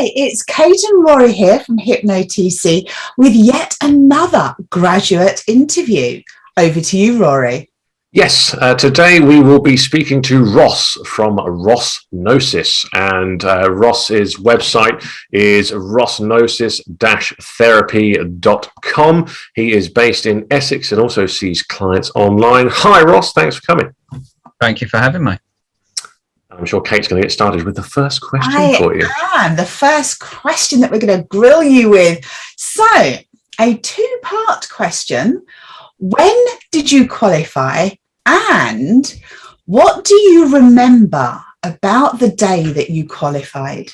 Hi, it's Kate and Rory here from HypnoTC with yet another graduate interview. Over to you, Rory. Yes, today we will be speaking to Ross from Rossnosis, and Ross's website is rossnosis-therapy.com. He is based in Essex and also sees clients online. Hi, Ross. Thanks for coming. Thank you for having me. I'm sure Kate's going to get started with the first question for you. The first question that we're going to grill you with. So, a two-part question. When did you qualify? And what do you remember about the day that you qualified?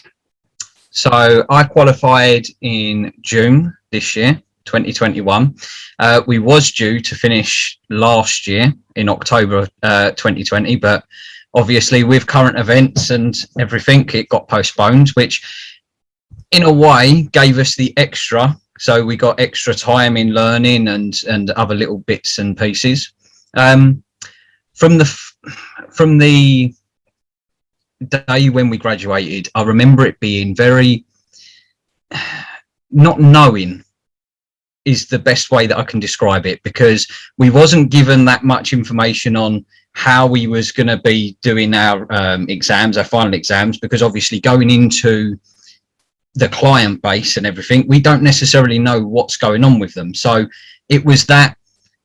So I qualified in June this year, 2021. We was due to finish last year in October 2020, but obviously with current events and everything, it got postponed, which in a way gave us the extra. So we got extra time in learning and other little bits and pieces. From the day when we graduated, I remember it being very not knowing is the best way that I can describe it, because we wasn't given that much information on how we was going to be doing our exams, our final exams, because obviously going into the client base and everything, we don't necessarily know what's going on with them. So it was that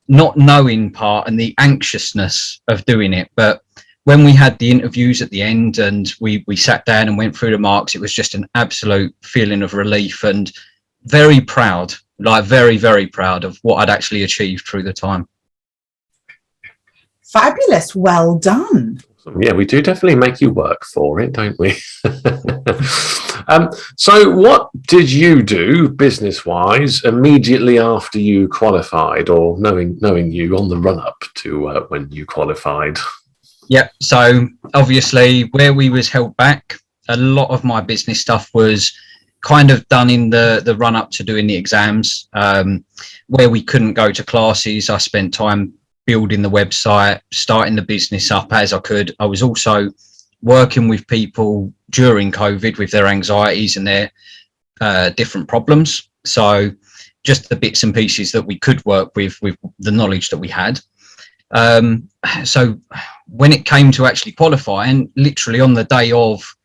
not knowing part and the anxiousness of doing it. But when we had the interviews at the end and we sat down and went through the marks, it was just an absolute feeling of relief and very proud, like very, very proud of what I'd actually achieved through the time. Fabulous. Well done. Yeah, we do definitely make you work for it, don't we? So what did you do business-wise immediately after you qualified, or knowing you on the run-up to when you qualified? Yeah, so obviously where we was held back, a lot of my business stuff was kind of done in the run-up to doing the exams. Where we couldn't go to classes, I spent time building the website, starting the business up as I could. I was also working with people during COVID with their anxieties and their different problems. So just the bits and pieces that we could work with the knowledge that we had. So when it came to actually qualifying, literally on the day of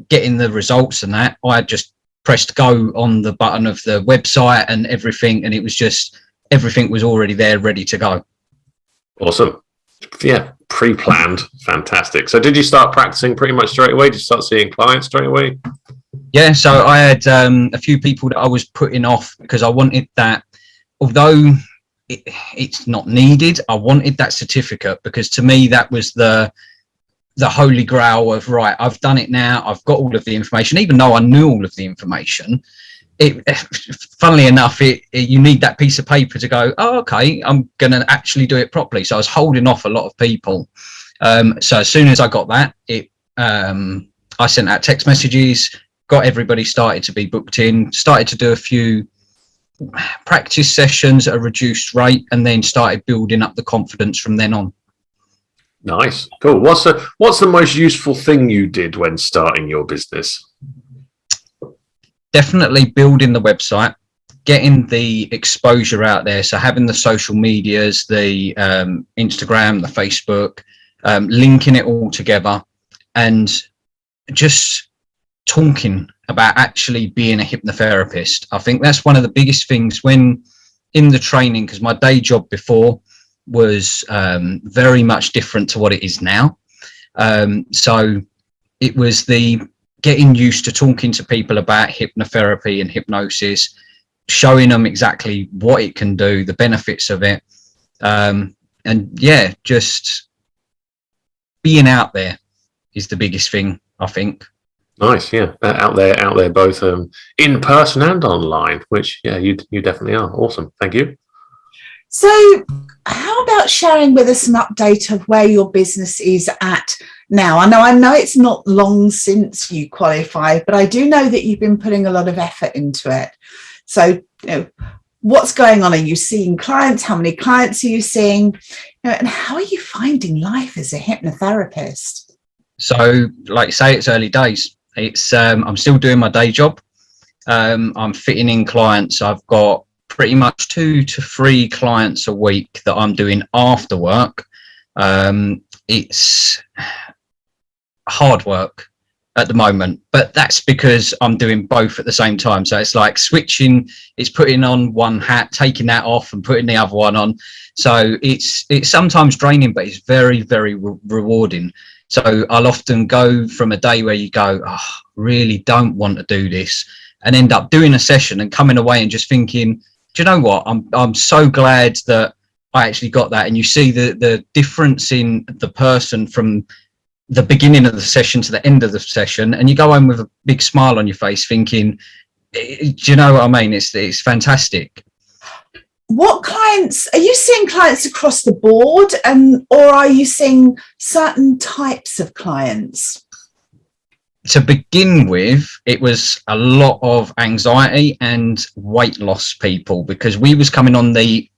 getting the results and that, I just pressed go on the button of the website and everything, and it was just, everything was already there, ready to go. Awesome. Yeah, pre-planned. Fantastic. So did you start practicing pretty much straight away? Did you start seeing clients straight away? Yeah, so I had a few people that I was putting off because I wanted that, although it's not needed, I wanted that certificate, because to me that was the holy grail of, right, I've done it now, I've got all of the information. Even though I knew all of the information, funnily enough, you need that piece of paper to go, oh, okay, I'm gonna actually do it properly. So I was holding off a lot of people. So as soon as I got that, I sent out text messages, got everybody started to be booked in, started to do a few practice sessions at a reduced rate, and then started building up the confidence from then on. Nice, cool. What's the most useful thing you did when starting your business? Definitely building the website, getting the exposure out there. So having the social medias, the Instagram, the Facebook, linking it all together, and just talking about actually being a hypnotherapist. I think that's one of the biggest things when in the training, because my day job before was very much different to what it is now. So it was the getting used to talking to people about hypnotherapy and hypnosis, showing them exactly what it can do, the benefits of it. And yeah, just being out there is the biggest thing, I think. Nice, yeah, out there, both in person and online, which, yeah, you definitely are. Awesome, thank you. So how about sharing with us an update of where your business is at now? I know it's not long since you qualified, but I do know that you've been putting a lot of effort into it. So, what's going on? Are you seeing clients? How many clients are you seeing? And how are you finding life as a hypnotherapist? So, like you say, it's early days. It's I'm still doing my day job. I'm fitting in clients. I've got pretty much 2 to 3 clients a week that I'm doing after work. It's hard work at the moment, but that's because I'm doing both at the same time. So it's like switching, it's putting on one hat, taking that off and putting the other one on. So it's sometimes draining, but it's very, very rewarding. So I'll often go from a day where you go, oh, really don't want to do this, and end up doing a session and coming away and just thinking, do you know what? I'm so glad that I actually got that. And you see the difference in the person from the beginning of the session to the end of the session, and you go home with a big smile on your face thinking, do you know what I mean? It's fantastic. What clients are you seeing? Clients across the board, or are you seeing certain types of clients? To begin with, it was a lot of anxiety and weight loss people, because we was coming on the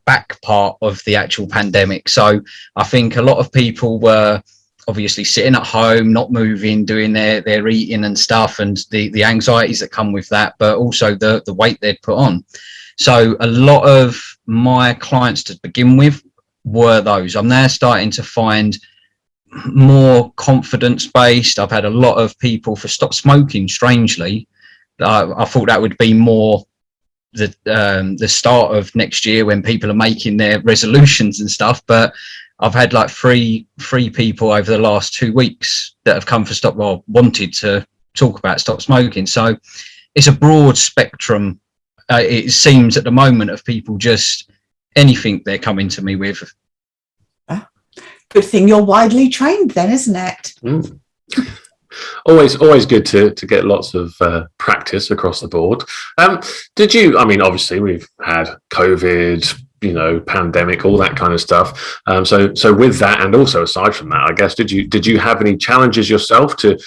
back part of the actual pandemic. So I think a lot of people were obviously sitting at home, not moving, doing their eating and stuff, and the anxieties that come with that, but also the weight they'd put on. So a lot of my clients to begin with were those. I'm now starting to find more confidence based. I've had a lot of people for stop smoking. Strangely, I thought that would be more the start of next year when people are making their resolutions and stuff, but I've had like three people over the last 2 weeks that have come for wanted to talk about stop smoking. So it's a broad spectrum, it seems, at the moment, of people, just anything they're coming to me with. Good thing you're widely trained then, isn't it? Mm. Always good to get lots of practice across the board. Did you, I mean, obviously we've had COVID, pandemic, all that kind of stuff. So with that, and also aside from that, I guess, did you have any challenges yourself to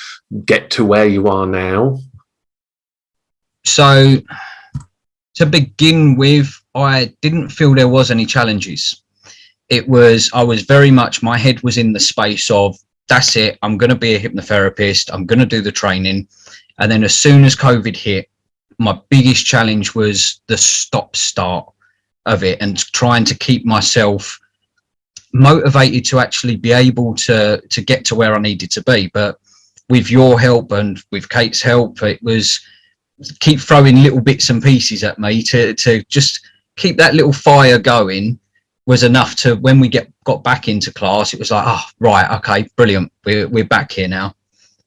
get to where you are now? So to begin with, I didn't feel there was any challenges. I was very much, my head was in the space of, that's it, I'm going to be a hypnotherapist, I'm going to do the training. And then as soon as COVID hit, my biggest challenge was the stop-start of it, and trying to keep myself motivated to actually be able to get to where I needed to be. But with your help and with Kate's help, it was keep throwing little bits and pieces at me to just keep that little fire going, was enough to, when we got back into class, it was like, oh, right, okay, brilliant, we're back here now.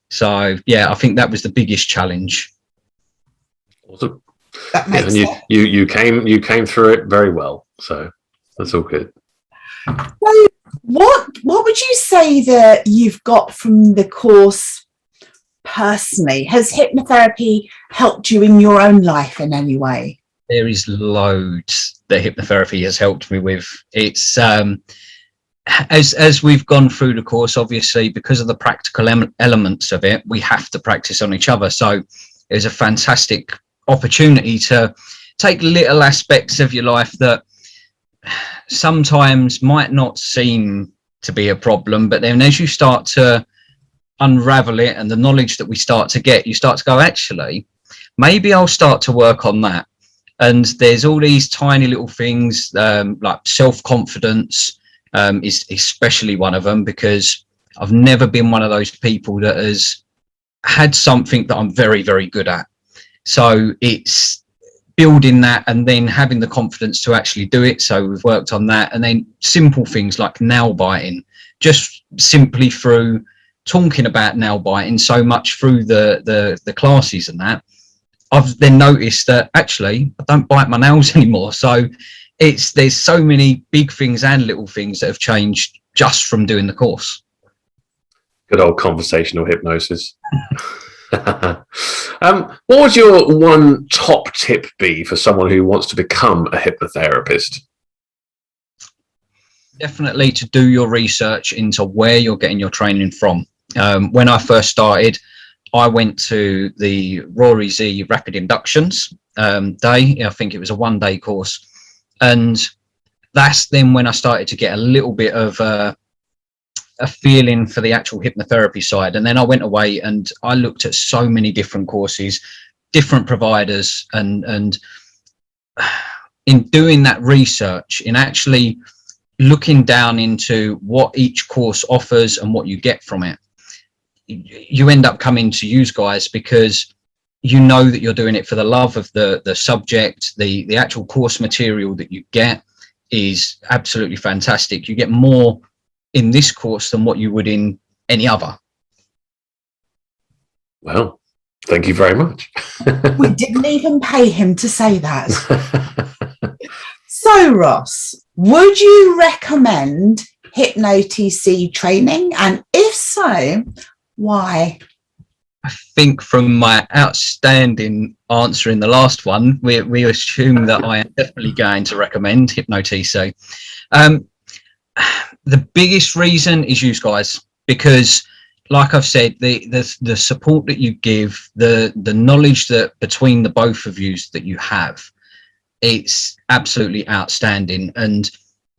So yeah, I think that was the biggest challenge. Awesome. And you came through it very well, so that's all good. So what would you say that you've got from the course personally? Has hypnotherapy helped you in your own life in any way? There is loads that hypnotherapy has helped me with. It's as we've gone through the course, obviously, because of the practical elements of it, we have to practice on each other. So it's a fantastic opportunity to take little aspects of your life that sometimes might not seem to be a problem, but then as you start to unravel it, and the knowledge that we start to get, you start to go, actually, maybe I'll start to work on that. And there's all these tiny little things, like self-confidence is especially one of them, because I've never been one of those people that has had something that I'm very, very good at. So it's building that and then having the confidence to actually do it. So we've worked on that. And then simple things like nail biting, just simply through talking about nail biting so much through the classes and that, I've then noticed that actually I don't bite my nails anymore. So there's so many big things and little things that have changed just from doing the course. Good old conversational hypnosis. What would your one top tip be for someone who wants to become a hypnotherapist? Definitely to do your research into where you're getting your training from. When I first started, I went to the Rory Z Rapid Inductions day. I think it was a 1-day course. And that's then when I started to get a little bit of a feeling for the actual hypnotherapy side. And then I went away and I looked at so many different courses, different providers, and in doing that research, in actually looking down into what each course offers and what you get from it, you end up coming to use guys because you know that you're doing it for the love of the subject. The actual course material that you get is absolutely fantastic. You get more in this course than what you would in any other. Well, thank you very much. We didn't even pay him to say that. So, Ross, would you recommend HypnoTC training? And if so, why? I think from my outstanding answer in the last one, we assume that I am definitely going to recommend HypnoTC. The biggest reason is you guys, because like I've said, the support that you give, the knowledge that between the both of you that you have, it's absolutely outstanding. And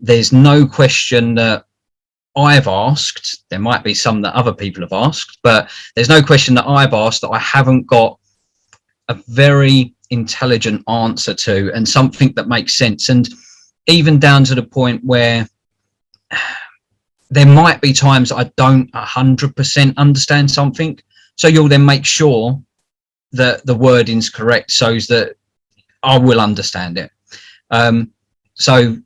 there's no question that I've asked, there might be some that other people have asked, but there's no question that I've asked that I haven't got a very intelligent answer to, and something that makes sense. And even down to the point where there might be times I don't 100% understand something, so you'll then make sure that the wording's correct so that I will understand it. So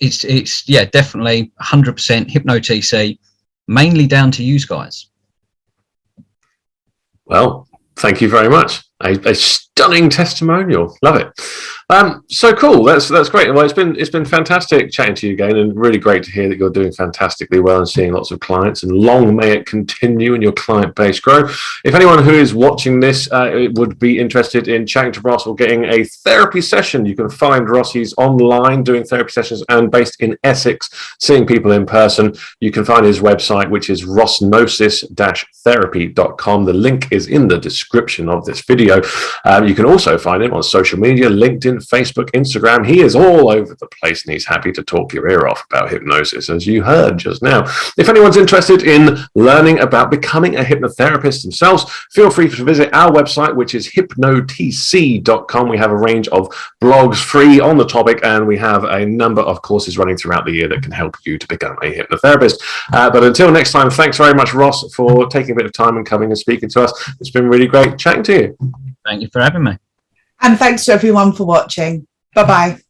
it's yeah, definitely 100% HypnoTC, mainly down to you guys. Well, thank you very much. A stunning testimonial. Love it. So cool. That's great. Well, it's been fantastic chatting to you again, and really great to hear that you're doing fantastically well and seeing lots of clients, and long may it continue and your client base grow. If anyone who is watching this would be interested in chatting to Ross or getting a therapy session, you can find Ross. He's online doing therapy sessions and based in Essex, seeing people in person. You can find his website, which is rossnosis-therapy.com. The link is in the description of this video. You can also find him on social media, LinkedIn, Facebook, Instagram. He is all over the place, and he's happy to talk your ear off about hypnosis, as you heard just now. If anyone's interested in learning about becoming a hypnotherapist themselves, feel free to visit our website, which is hypnotc.com. We have a range of blogs free on the topic, and we have a number of courses running throughout the year that can help you to become a hypnotherapist. But until next time, thanks very much, Ross, for taking a bit of time and coming and speaking to us. It's been really great chatting to you. Thank you for having me. And thanks to everyone for watching. Bye-bye.